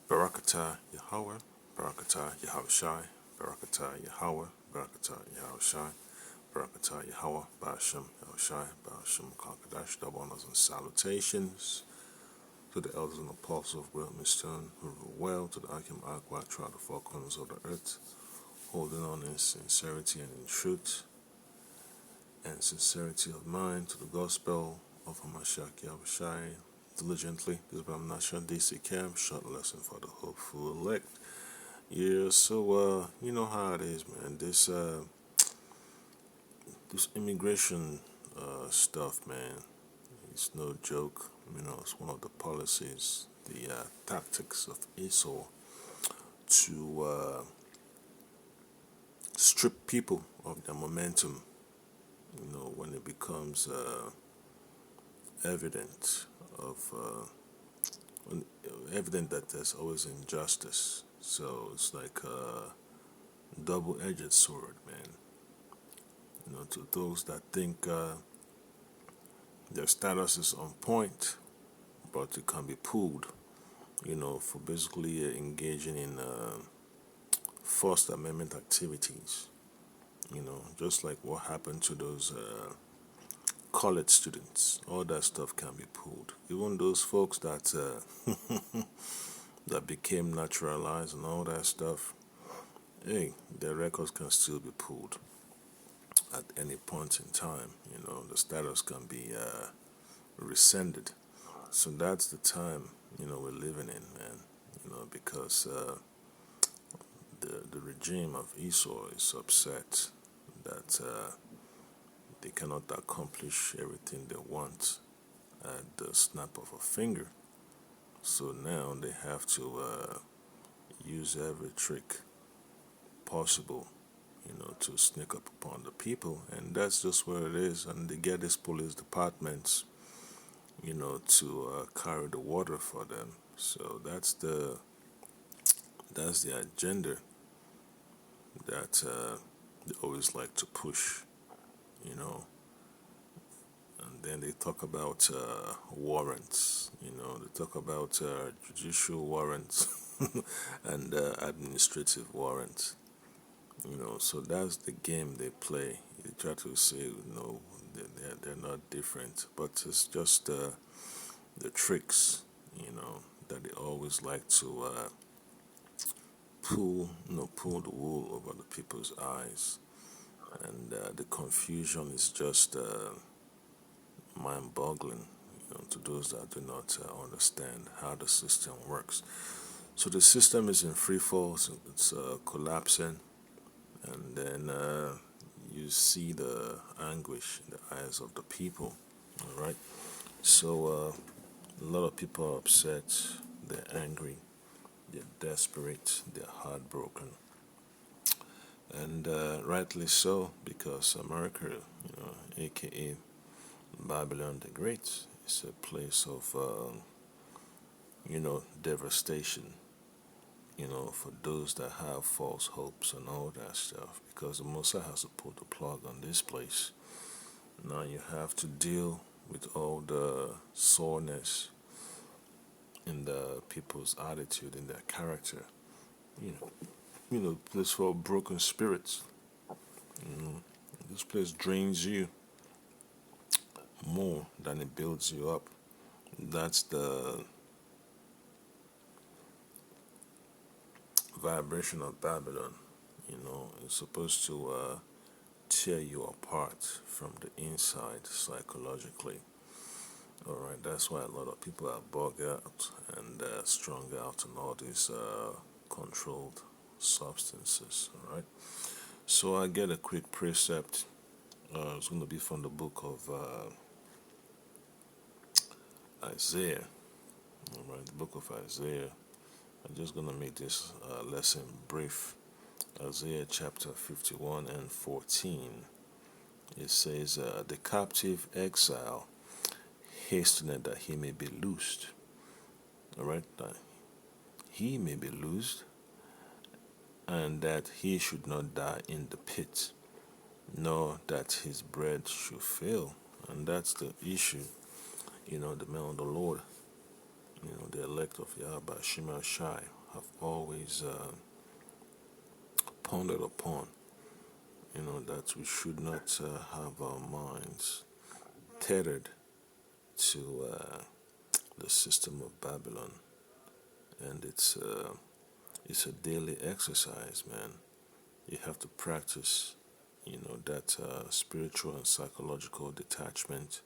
Barakatah Yahweh, Barakatah Yahushai, Barakatah Yahweh, Barakatah Yahushai, Barakatah Yahweh, Ba'ashem Yahushai, Ba'ashem Kakadash, double honors and salutations to the elders and apostles of Great Stone, who rule well, to the Akim Aqua, throughout the four corners of the earth, holding on in sincerity and in truth, and sincerity of mind to the gospel of Hamashiach Yahushai, diligently. This is Ramnasha DC Cam, short lesson for the hopeful elect. Yeah, so you know how it is, man. This immigration stuff, man, it's no joke. You know, it's one of the policies, the tactics of Esau to strip people of their momentum. You know, when it becomes evident of when, evident that there's always injustice. So it's like a double-edged sword, man. You know, to those that think their status is on point, but it can be pulled. You know, for basically engaging in First Amendment activities. You know, just like what happened to those college students, all that stuff can be pulled. Even those folks that that became naturalized and all that stuff, hey, their records can still be pulled at any point in time. You know, the status can be rescinded. So that's the time, you know, we're living in, man. You know, because the regime of Esau is upset that they cannot accomplish everything they want at the snap of a finger. So now they have to use every trick possible, you know, to sneak up upon the people, and that's just where it is. And they get these police departments, you know, to carry the water for them. So that's the agenda that they always like to push, you know. And then they talk about warrants, you know, they talk about judicial warrants and administrative warrants, you know. So that's the game they play. They try to say, you know, they're not different, but it's just the tricks, you know, that they always like to pull the wool over the people's eyes, and the confusion is just mind-boggling, you know, to those that do not understand how the system works. So the system is in free fall, so it's collapsing, and then you see the anguish in the eyes of the people. All right, so a lot of people are upset, they're angry, they're desperate, they're heartbroken, and rightly so, because America, you know, aka Babylon the Great, is a place of, you know, devastation, you know, for those that have false hopes and all that stuff, because the Messiah has to pull the plug on this place. Now you have to deal with all the soreness in the people's attitude, in their character. Place for broken spirits. You know, this place drains you more than it builds you up. That's the vibration of Babylon. You know, it's supposed to tear you apart from the inside psychologically. All right, that's why a lot of people are bugged out and strung out on all these controlled substances. All right, so I get a quick precept. It's going to be from the book of Isaiah. All right, the book of Isaiah. I'm just going to make this lesson brief. Isaiah chapter 51 and 14. It says, the captive exile hasteneth that he may be loosed. All right, that he may be loosed, and that he should not die in the pit, nor that his bread should fail. And that's the issue. You know, the man of the Lord, the elect of Yahweh Shema Shai have always pondered upon, that we should not have our minds tethered to the system of Babylon, and it's a daily exercise, man. You have to practice, that spiritual and psychological detachment.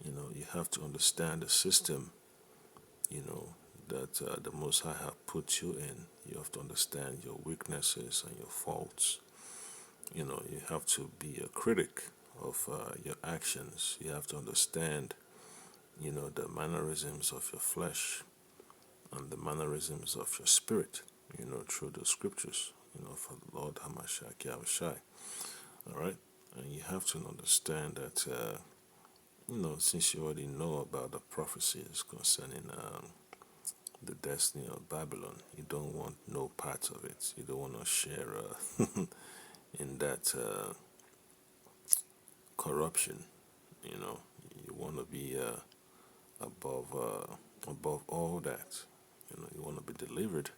You have to understand the system, you know, that the Most High have put you in. You have to understand your weaknesses and your faults. You have to be a critic of your actions. You have to understand, the mannerisms of your flesh and the mannerisms of your spirit, through the scriptures, for the Lord Hamashiach Yahushai. All right? And you have to understand that, since you already know about the prophecies concerning the destiny of Babylon, you don't want no parts of it. You don't want to share in that corruption. You know, you want to be above all that. You want to be delivered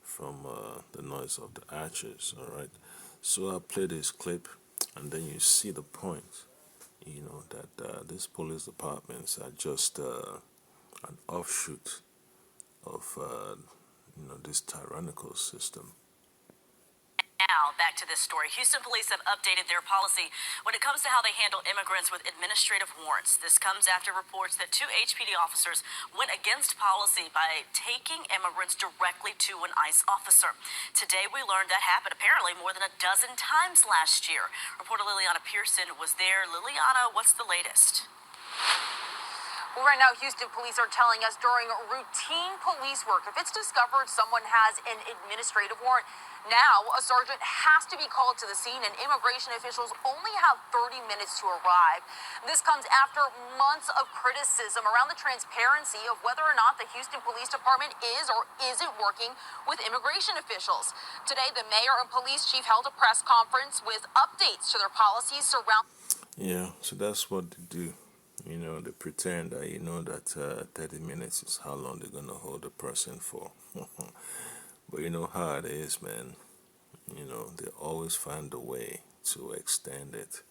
from the noise of the archers. All right. So I'll play this clip, and then you see the point. That these police departments are just an offshoot of this tyrannical system. Now, back to this story. Houston police have updated their policy when it comes to how they handle immigrants with administrative warrants. This comes after reports that 2 HPD officers went against policy by taking immigrants directly to an ICE officer. Today, we learned that happened apparently more than a dozen times last year. Reporter Liliana Pearson was there. Liliana, what's the latest? Well, right now, Houston police are telling us during routine police work, if it's discovered someone has an administrative warrant, now a sergeant has to be called to the scene, and immigration officials only have 30 minutes to arrive. This comes after months of criticism around the transparency of whether or not the Houston Police Department is or isn't working with immigration officials. Today, the mayor and police chief held a press conference with updates to their policies surrounding. Yeah, so that's what they do. They pretend that that 30 minutes is how long they're gonna hold a person for. But you know how it is, man. They always find a way to extend it,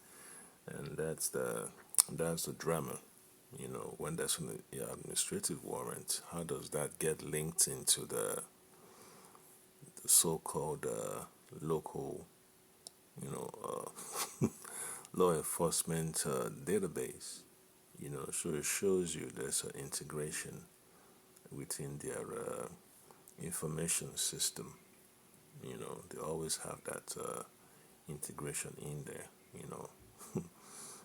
and that's the drama. When there's an administrative warrant, how does that get linked into the so-called local, law enforcement database? So it shows you there's an integration within their information system. They always have that integration in there.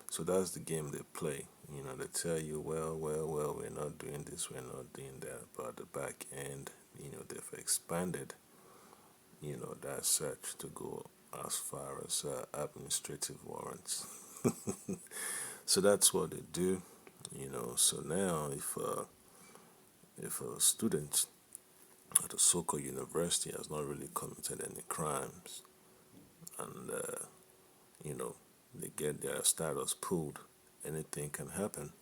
So that's the game they play. They tell you, well, we're not doing this, we're not doing that, but at the back end, they've expanded, that search to go as far as administrative warrants. So that's what they do. So now if a student at a so-called university has not really committed any crimes, and they get their status pulled, anything can happen.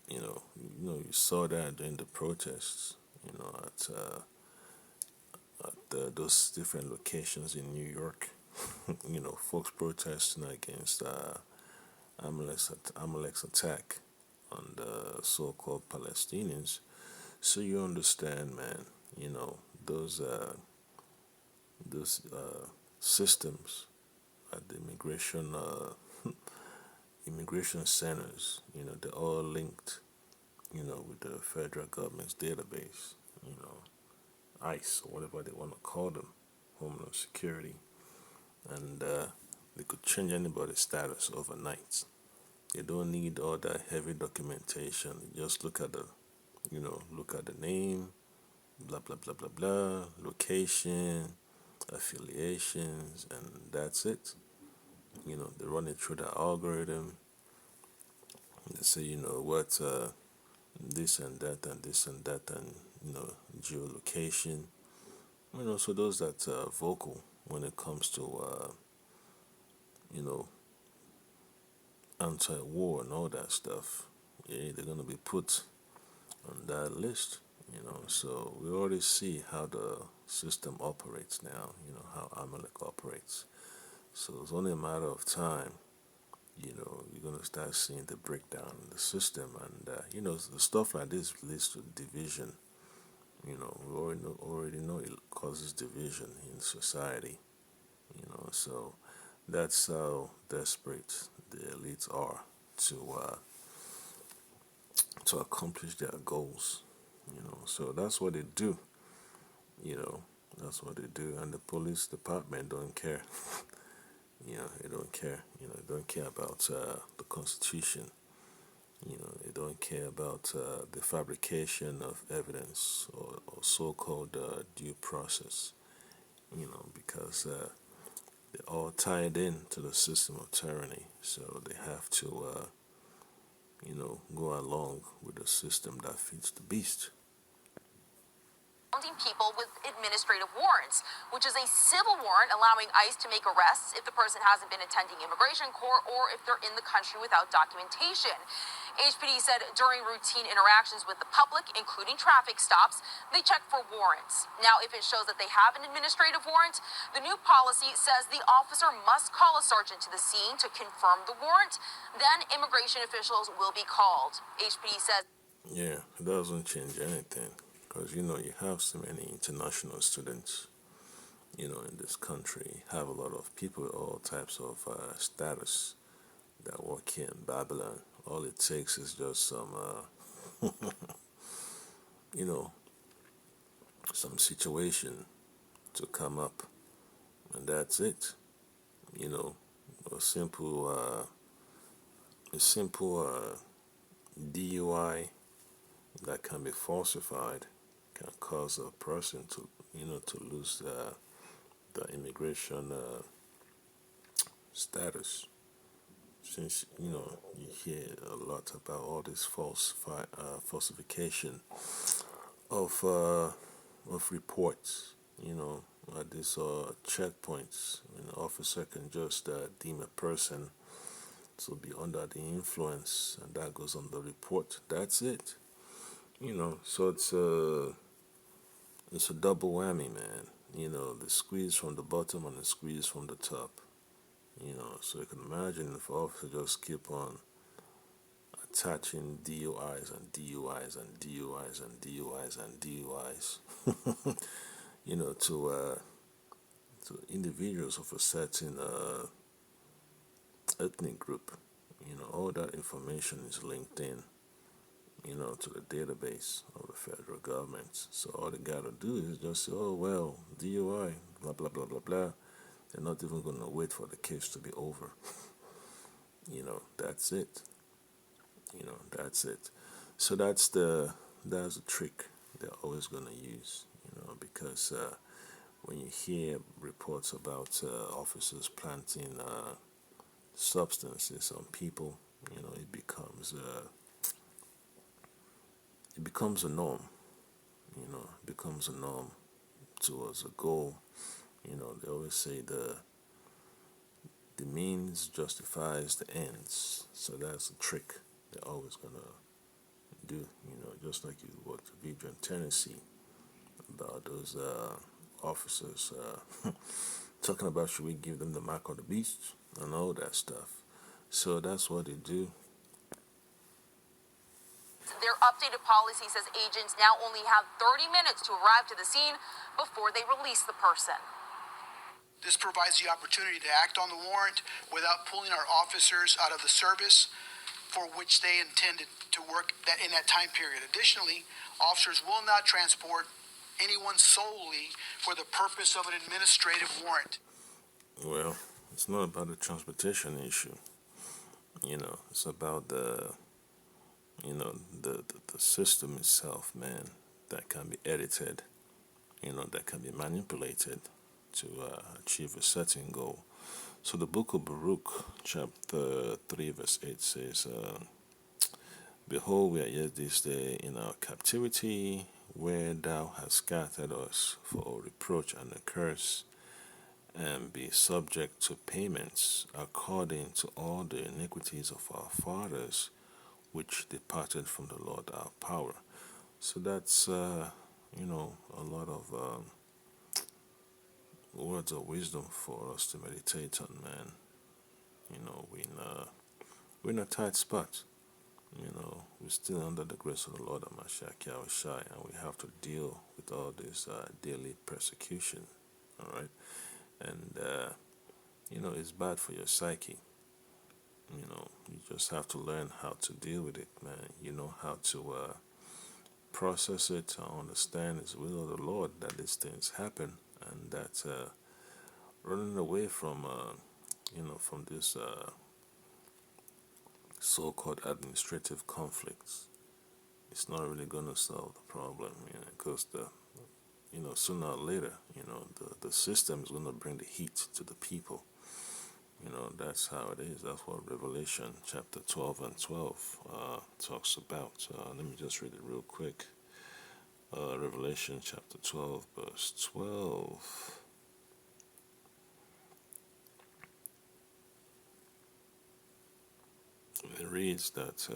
You saw that during the protests. At those different locations in New York. Folks protesting against Amalek's attack on the so-called Palestinians. So you understand, man. Those systems at the immigration centers. They're all linked. With the federal government's database. ICE or whatever they want to call them, Homeland Security, and they could change anybody's status overnight. They don't need all that heavy documentation. Just look at the name, blah blah blah blah blah, location, affiliations, and that's it. They run it through the algorithm. They say, what, this and that and this and that and geolocation. So those that are vocal when it comes to you know anti-war and all that stuff, yeah, they're gonna be put on that list. So we already see how the system operates now. How Amalek operates. So it's only a matter of time. You're gonna start seeing the breakdown in the system, and the stuff like this leads to division. We already know it causes division in society. So that's how desperate the elites are to accomplish their goals. So that's what they do. You know, that's what they do, and the police department don't care. They don't care. They don't care about the Constitution. They don't care about the fabrication of evidence or so-called due process. Because they're all tied in to the system of tyranny, so they have to, go along with the system that feeds the beast. People with administrative warrants, which is a civil warrant allowing ICE to make arrests if the person hasn't been attending immigration court or if they're in the country without documentation. HPD said during routine interactions with the public, including traffic stops, they check for warrants. Now, if it shows that they have an administrative warrant, the new policy says the officer must call a sergeant to the scene to confirm the warrant. Then immigration officials will be called. HPD says. Yeah, it doesn't change anything because you have so many international students. In this country, have a lot of people with all types of status that work here in Babylon. All it takes is just some, you know, some situation to come up, and that's it. You know, a simple DUI that can be falsified can cause a person to lose the immigration status. Since you hear a lot about all this falsification of reports, at these checkpoints, an officer can just deem a person to be under the influence, and that goes on the report. That's it. So it's a double whammy, man. The squeeze from the bottom and the squeeze from the top. So you can imagine if officers just keep on attaching DUIs and DUIs and DUIs and DUIs and DUIs, to individuals of a certain ethnic group. All that information is linked in, to the database of the federal government. So all they gotta do is just say, oh well, DUI, blah blah blah blah blah. They're not even gonna wait for the case to be over. That's it. That's it. So that's the trick they're always gonna use. Because when you hear reports about officers planting substances on people, it becomes a norm. It becomes a norm towards a goal. They always say the means justifies the ends. So that's a trick they're always gonna do. Just like you watch the video in Tennessee about those officers talking about should we give them the mark of the beast and all that stuff. So that's what they do. Their updated policy says agents now only have 30 minutes to arrive to the scene before they release the person. This provides the opportunity to act on the warrant without pulling our officers out of the service for which they intended to work in that time period. Additionally, officers will not transport anyone solely for the purpose of an administrative warrant. Well, it's not about the transportation issue. It's about the system itself, man, that can be edited, that can be manipulated to achieve a certain goal. So the book of Baruch, chapter 3, verse 8 says, Behold, we are yet this day in our captivity, where thou hast scattered us for a reproach and a curse, and be subject to payments according to all the iniquities of our fathers, which departed from the Lord our power. So that's a lot of words of wisdom for us to meditate on, man. We're in a tight spot. We're still under the grace of the Lord Amashaki Shai, and we have to deal with all this daily persecution. All right, and it's bad for your psyche. You just have to learn how to deal with it, man. You know how to process it, understand it's the will of the Lord that these things happen, and that running away from this so-called administrative conflicts, it's not really going to solve the problem, because sooner or later, the system is going to bring the heat to the people. That's how it is. That's what Revelation chapter 12 and 12 talks about. Let me just read it real quick. Revelation chapter 12, verse 12. It reads that,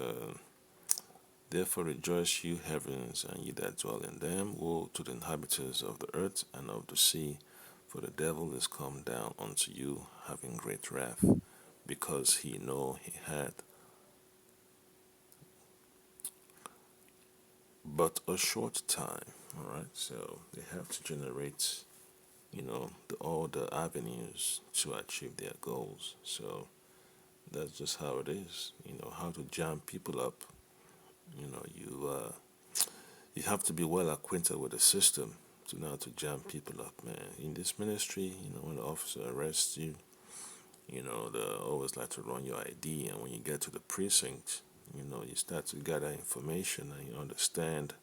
therefore rejoice, you heavens, and ye that dwell in them. Woe to the inhabitants of the earth and of the sea, for the devil is come down unto you, having great wrath, because he know he had but a short time. All right, so they have to generate, all the avenues to achieve their goals. So that's just how it is. How to jam people up. You have to be well acquainted with the system to know how to jam people up, man. In this ministry, when the officer arrests you, they always like to run your ID, and when you get to the precinct, you start to gather information and you understand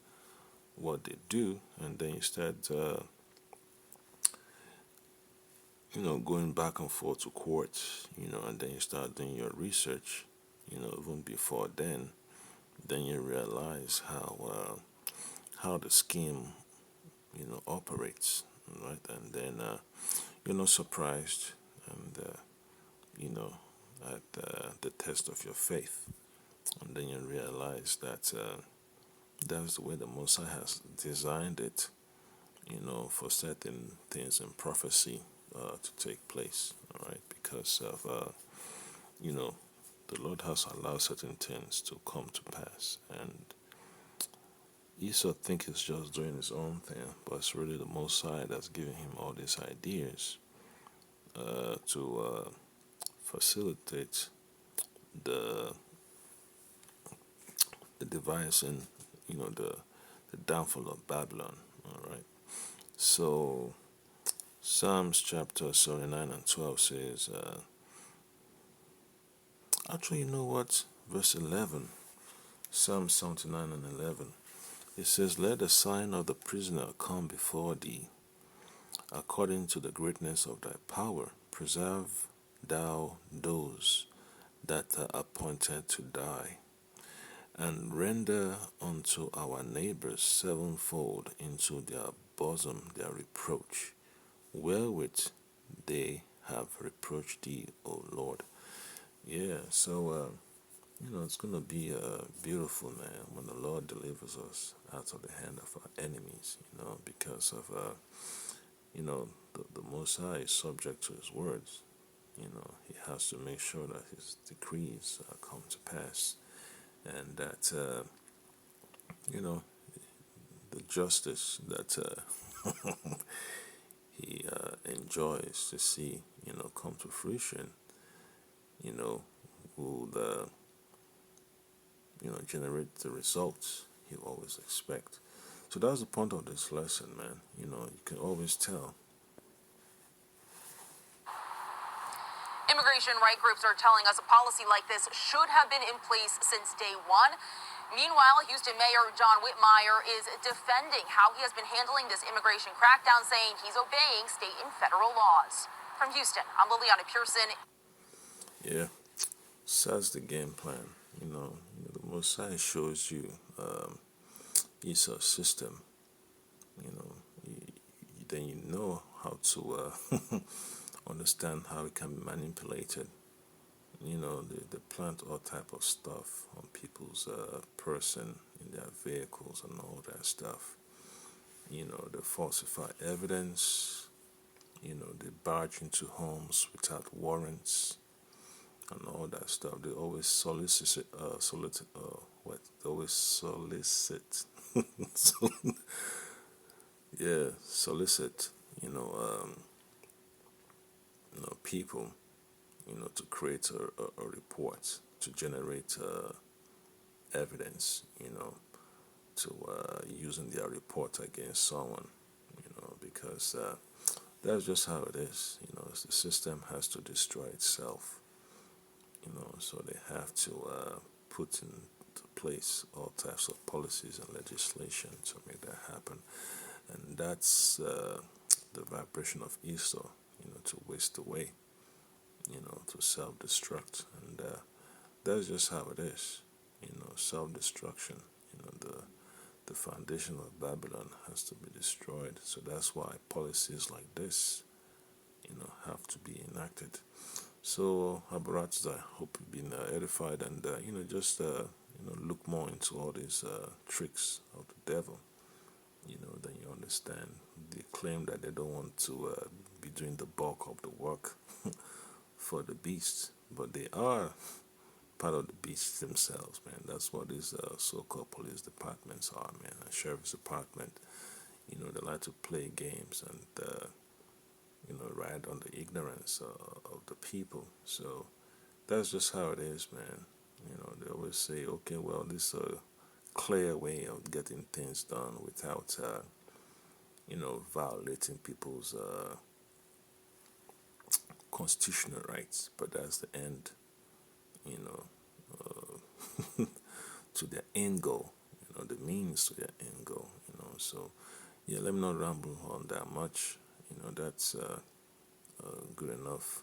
what they do, and then you start, going back and forth to court, and then you start doing your research, even before then you realize how the scheme, operates, right? And then you're not surprised, and at the test of your faith, and then you realize that that's the way the Most High has designed it, for certain things in prophecy to take place, all right? Because of, the Lord has allowed certain things to come to pass, and Esau think he's just doing his own thing, but it's really the Most High that's giving him all these ideas to facilitate the devising, the downfall of Babylon. All right. So Psalms chapter 79 and 12 says, actually, you know what? Verse 11, Psalm 79 and 11. It says, let the sign of the prisoner come before thee. According to the greatness of thy power, preserve thou those that are appointed to die, and render unto our neighbors sevenfold into their bosom their reproach, wherewith they have reproached thee, O Lord. Yeah, so it's gonna be beautiful, man, when the Lord delivers us out of the hand of our enemies. Because of the Most High is subject to His words. He has to make sure that His decrees come to pass, and that the justice that He enjoys to see come to fruition. Will generate the results you always expect. So that's the point of this lesson, man. You can always tell. Immigration right groups are telling us a policy like this should have been in place since day one. Meanwhile, Houston Mayor John Whitmire is defending how he has been handling this immigration crackdown, saying he's obeying state and federal laws. From Houston, I'm Liliana Pearson. Yeah, so that's the game plan. The Most High shows you Esau's system. Then you know how to understand how it can be manipulated. They plant all type of stuff on people's person, in their vehicles and all that stuff. They falsify evidence. They barge into homes without warrants and all that stuff. They always They always solicit, so, yeah, solicit, people, to create a report, to generate evidence, to using their report against someone, because that's just how it is. The system has to destroy itself, so they have to put into place all types of policies and legislation to make that happen. And that's the vibration of Esau, to waste away, to self-destruct. And that's just how it is, self-destruction. The foundation of Babylon has to be destroyed. So that's why policies like this, have to be enacted. So, Abarats, I hope you've been edified, and just look more into all these tricks of the devil. Then you understand. They claim that they don't want to be doing the bulk of the work for the beasts, but they are part of the beasts themselves, man. That's what these so-called police departments are, man. A sheriff's department, they like to play games and ride on the ignorance of the people. So that's just how it is, man. They always say, okay, well, this is a clear way of getting things done without, violating people's constitutional rights. But that's the end, you know, to their end goal, the means to their end goal, So, yeah, let me not ramble on that much. That's good enough.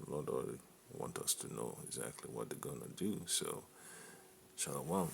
Lord already want us to know exactly what they're gonna do. So, shalom.